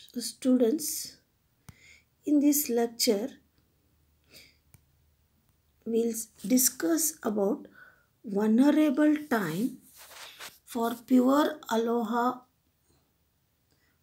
So students, in this lecture, we'll discuss about vulnerable time for pure Aloha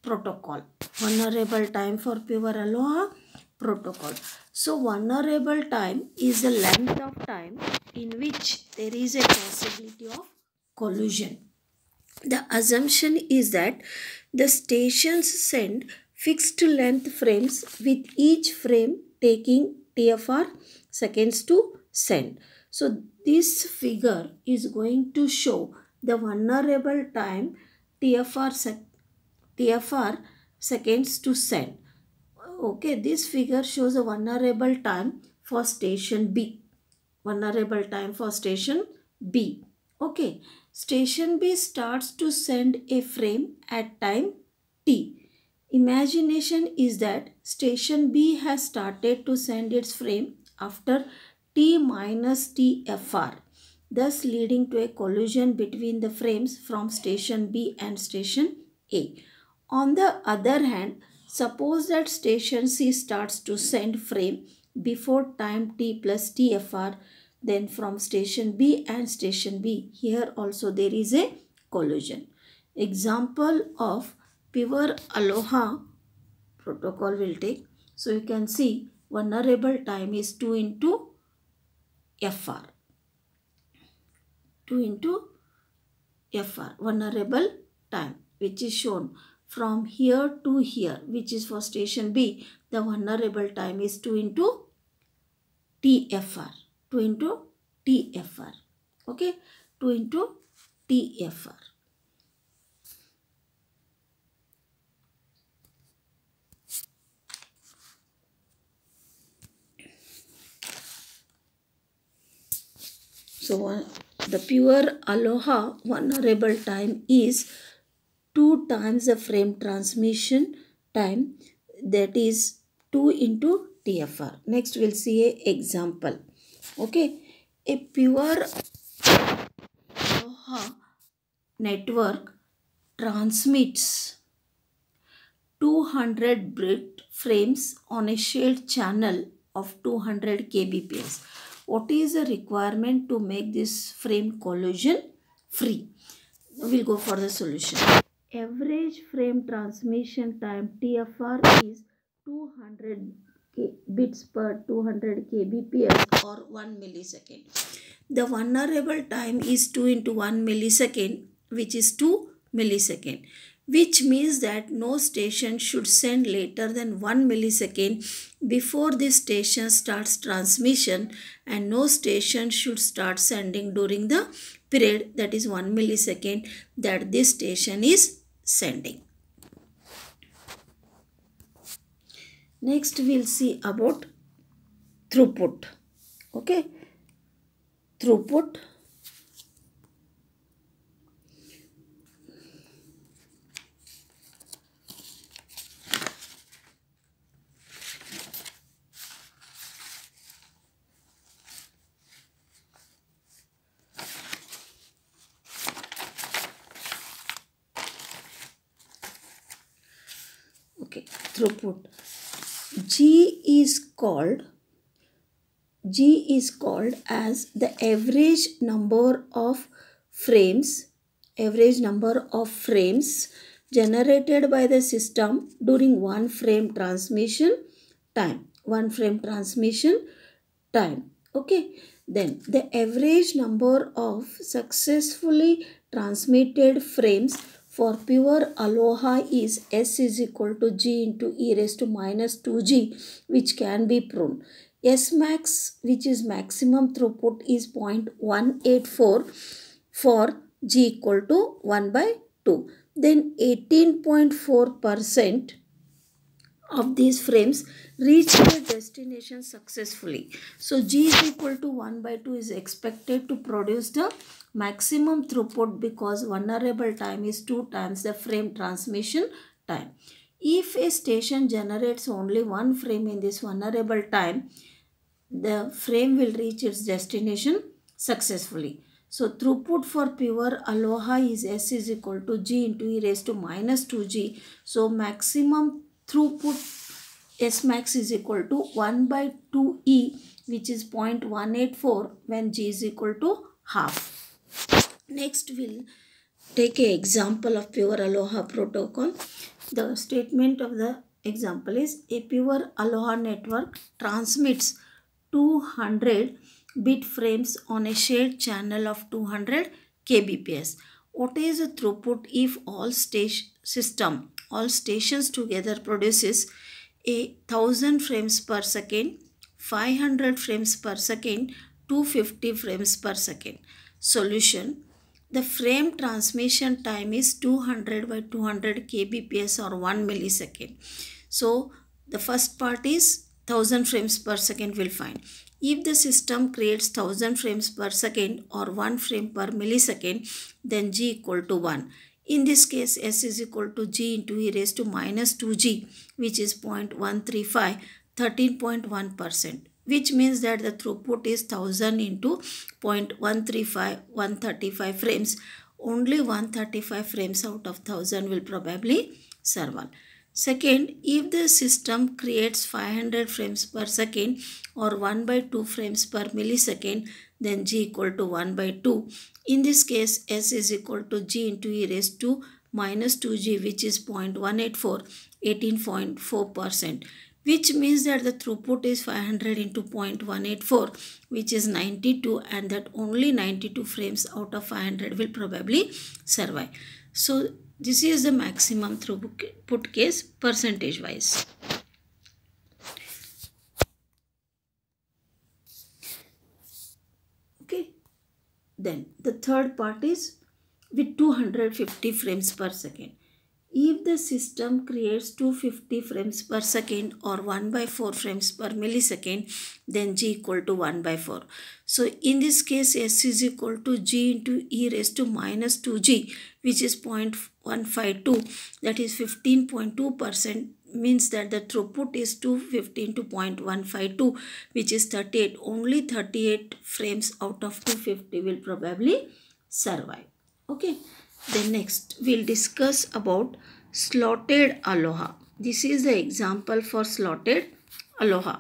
protocol. Vulnerable time for pure Aloha protocol. So vulnerable time is the length of time in which there is a possibility of collision. The assumption is that the stations send fixed length frames with each frame taking TFR seconds to send. So this figure is going to show the vulnerable time TFR seconds to send. Okay, this figure shows a vulnerable time for station B. Vulnerable time for station B. Okay, station B starts to send a frame at time T. Imagination is that station B has started to send its frame after T minus TFR, thus leading to a collision between the frames from station B and station A. On the other hand, suppose that station C starts to send frame before time T plus TFR, then from station B and station B, here also there is a collision. Example of pure Aloha protocol will take. So you can see vulnerable time is 2 into FR. 2 into FR, vulnerable time, which is shown from here to here, which is for station B. The vulnerable time is 2 into TFR. 2 into TFR. Okay, 2 into TFR. So the pure Aloha vulnerable time is 2 times the frame transmission time, that is 2 into TFR. Next we'll see an example. Okay, a pure Aloha network transmits 200 bit frames on a shared channel of 200 kbps. What is the requirement to make this frame collision free? We'll go for the solution. Average frame transmission time TFR is 200 bits per 200 kbps or 1 millisecond. The vulnerable time is 2 into 1 millisecond, which is 2 millisecond, which means that no station should send later than 1 millisecond before this station starts transmission, and no station should start sending during the period, that is 1 millisecond, that this station is sending. Next we'll see about throughput. Okay, throughput. Okay, throughput. G is called as the average number of frames generated by the system during one frame transmission time. Okay, then the average number of successfully transmitted frames for pure Aloha is S is equal to G into e raised to minus 2G, which can be proven. S max, which is maximum throughput, is 0.184 for G equal to 1 by 2. Then 18.4% of these frames reach their destination successfully. So G is equal to 1 by 2 is expected to produce the maximum throughput because vulnerable time is 2 times the frame transmission time. If a station generates only one frame in this vulnerable time, the frame will reach its destination successfully. So throughput for pure Aloha is S is equal to G into e raised to minus 2G. So maximum throughput S max is equal to 1 by 2E, which is 0.184 when G is equal to half. Next, we'll take an example of pure Aloha protocol. The statement of the example is a pure Aloha network transmits 200 bit frames on a shared channel of 200 kbps. What is the throughput if all stations together produces a 1000 frames per second, 500 frames per second, 250 frames per second? Solution: the frame transmission time is 200 by 200 kbps or 1 millisecond. So the first part is 1000 frames per second will find. If the system creates 1000 frames per second or 1 frame per millisecond, then G equal to 1. In this case, S is equal to G into e raised to minus 2G, which is 0.135, 13.1%. Which means that the throughput is 1000 into 0.135, 135 frames. Only 135 frames out of 1000 will probably survive. Second, if the system creates 500 frames per second or 1 by 2 frames per millisecond, then G equal to 1 by 2. In this case, S is equal to G into e raised to minus 2G, which is 0.184, 18.4%. Which means that the throughput is 500 into 0.184, which is 92, and that only 92 frames out of 500 will probably survive. So this is the maximum throughput case percentage wise. Okay. Then the third part is with 250 frames per second. If the system creates 250 frames per second or 1 by 4 frames per millisecond, then G equal to 1 by 4. So in this case, S is equal to G into e raised to minus 2G, which is 0.152, that is 15.2%, means that the throughput is 250 into 0.152, which is 38. Only 38 frames out of 250 will probably survive. Okay. Then next we'll discuss about slotted Aloha. This is the example for slotted Aloha.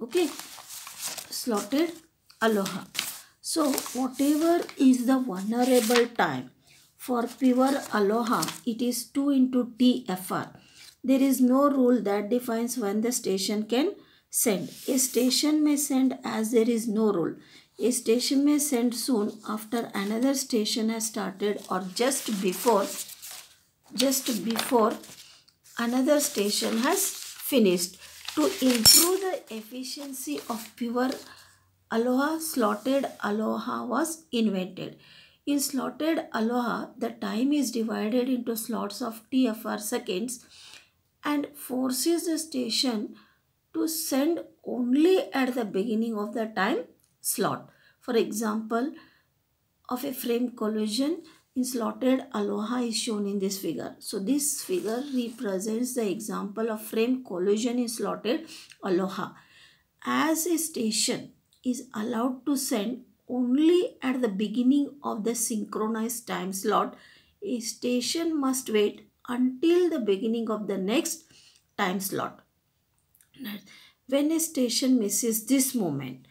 Okay, slotted Aloha. So whatever is the vulnerable time for pure Aloha, it is 2 into TFR. There is no rule that defines when the station can send. A station may send as there is no rule. A station may send soon after another station has started or just before another station has finished. To improve the efficiency of pure Aloha, slotted Aloha was invented. In slotted Aloha, the time is divided into slots of TFR seconds and forces the station to send only at the beginning of the time slot. For example, of a frame collision in slotted Aloha is shown in this figure. So this figure represents the example of frame collision in slotted Aloha. As a station is allowed to send only at the beginning of the synchronized time slot, a station must wait until the beginning of the next time slot. When a station misses this moment,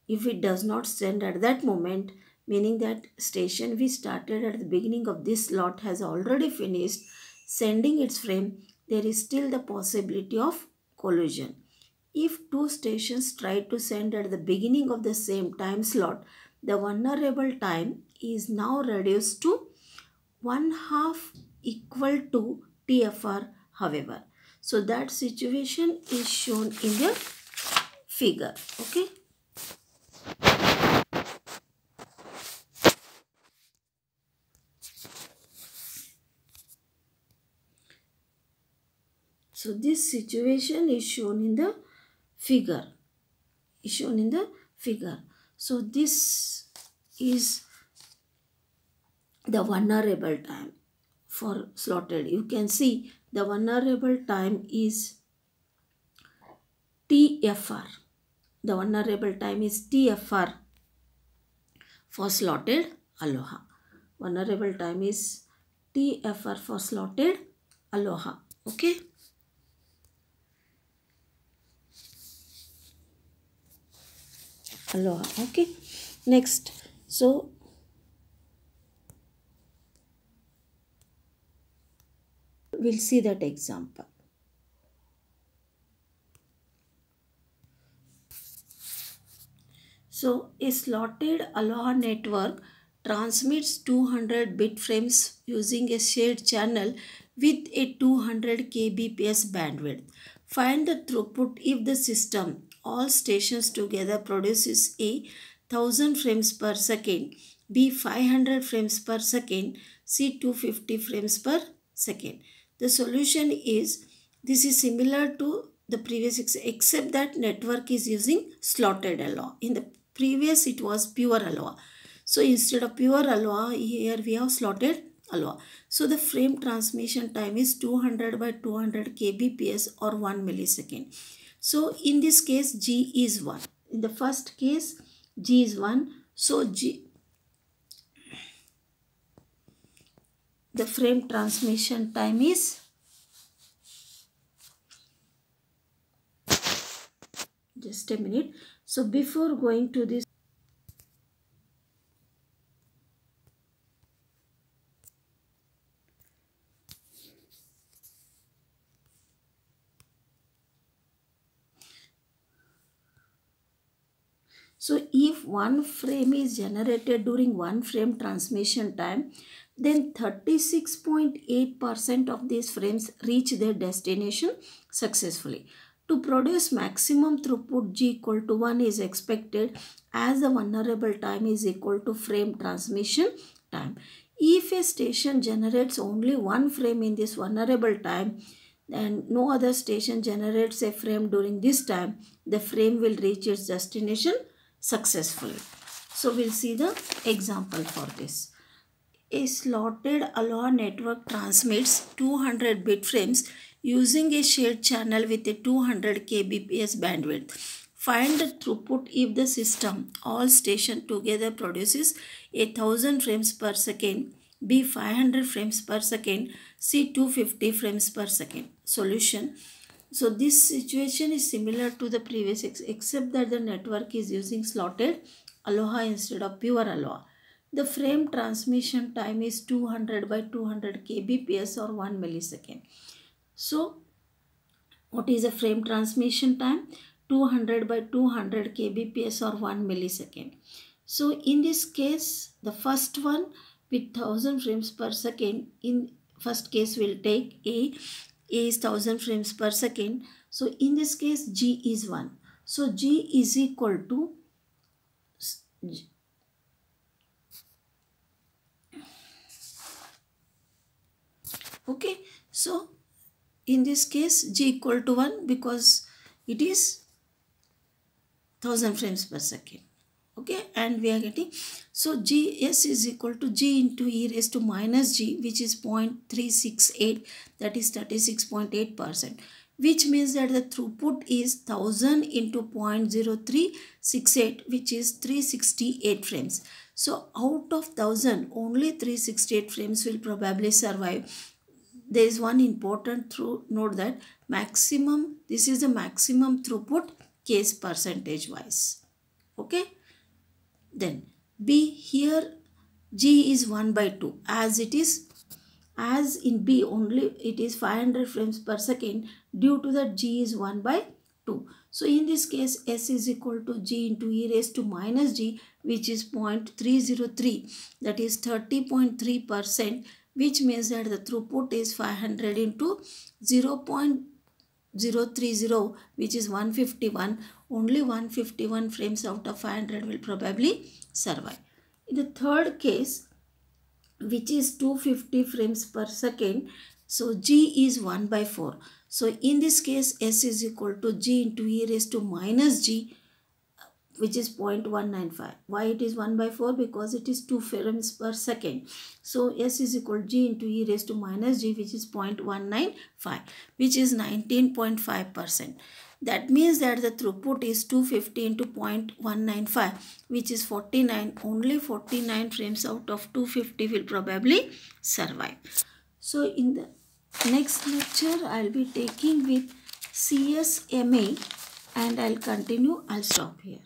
if it does not send at that moment, meaning that station we started at the beginning of this slot has already finished sending its frame, there is still the possibility of collision. If two stations try to send at the beginning of the same time slot, the vulnerable time is now reduced to 1/2 equal to TFR, however. So that situation is shown in the figure. Okay. So this situation is shown in the figure. So this is the vulnerable time for slotted. You can see the vulnerable time is TFR. The vulnerable time is TFR for slotted aloha. Vulnerable time is TFR for slotted aloha. Okay. Aloha. Okay. Next. So we'll see that example. So a slotted aloha network transmits 200 bit frames using a shared channel with a 200 kbps bandwidth. Find the throughput if the system, all stations together, produces a 1000 frames per second, B 500 frames per second, C 250 frames per second. The solution is, this is similar to the previous except that network is using slotted aloha. In the previous it was pure aloha. So instead of pure aloha, here we have slotted aloha. So the frame transmission time is 200 by 200 kbps or 1 millisecond. So in this case G is 1. In the first case G is 1. So the frame transmission time is, just a minute. So before going to this, so if one frame is generated during one frame transmission time, then 36.8% of these frames reach their destination successfully. To produce maximum throughput, G equal to 1 is expected as the vulnerable time is equal to frame transmission time. If a station generates only one frame in this vulnerable time, and no other station generates a frame during this time, the frame will reach its destination successfully. So we'll see the example for this. A slotted aloha network transmits 200 bit frames using a shared channel with a 200 kbps bandwidth. Find the throughput if the system, all stations together, produces a 1000 frames per second, B 500 frames per second, C 250 frames per second. Solution. So this situation is similar to the previous except that the network is using slotted aloha instead of pure aloha. The frame transmission time is 200 by 200 kbps or 1 millisecond. So what is the frame transmission time? 200 by 200 kbps or 1 millisecond. So in this case, the first one with 1000 frames per second, in first case we'll take A is 1000 frames per second. So in this case G is 1. So G is equal to okay. So in this case G equal to 1 because it is 1000 frames per second. Okay, and we are getting, so Gs is equal to G into e raised to minus G, which is 0.368, that is 36.8%, which means that the throughput is 1000 into 0.0368, which is 368 frames. So out of 1000, only 368 frames will probably survive. There is one important note that maximum, this is the maximum throughput case percentage wise. Okay. Then B, here G is 1 by 2 as it is, as in B only it is 500 frames per second, due to that G is 1 by 2. So in this case S is equal to G into e raised to minus G, which is 0.303, that is 30.3%, which means that the throughput is 500 into 0.030, which is 151. Only 151 frames out of 500 will probably survive. In the third case, which is 250 frames per second, so G is 1 by 4. So in this case S is equal to G into e raised to minus G, which is 0.195. Why it is 1 by 4? Because it is 2 frames per second. So S is equal to G into e raised to minus G, which is 0.195, which is 19.5%. That means that the throughput is 250 into 0.195, which is 49. Only 49 frames out of 250 will probably survive. So in the next lecture, I'll be taking with CSMA and I'll continue. I'll stop here.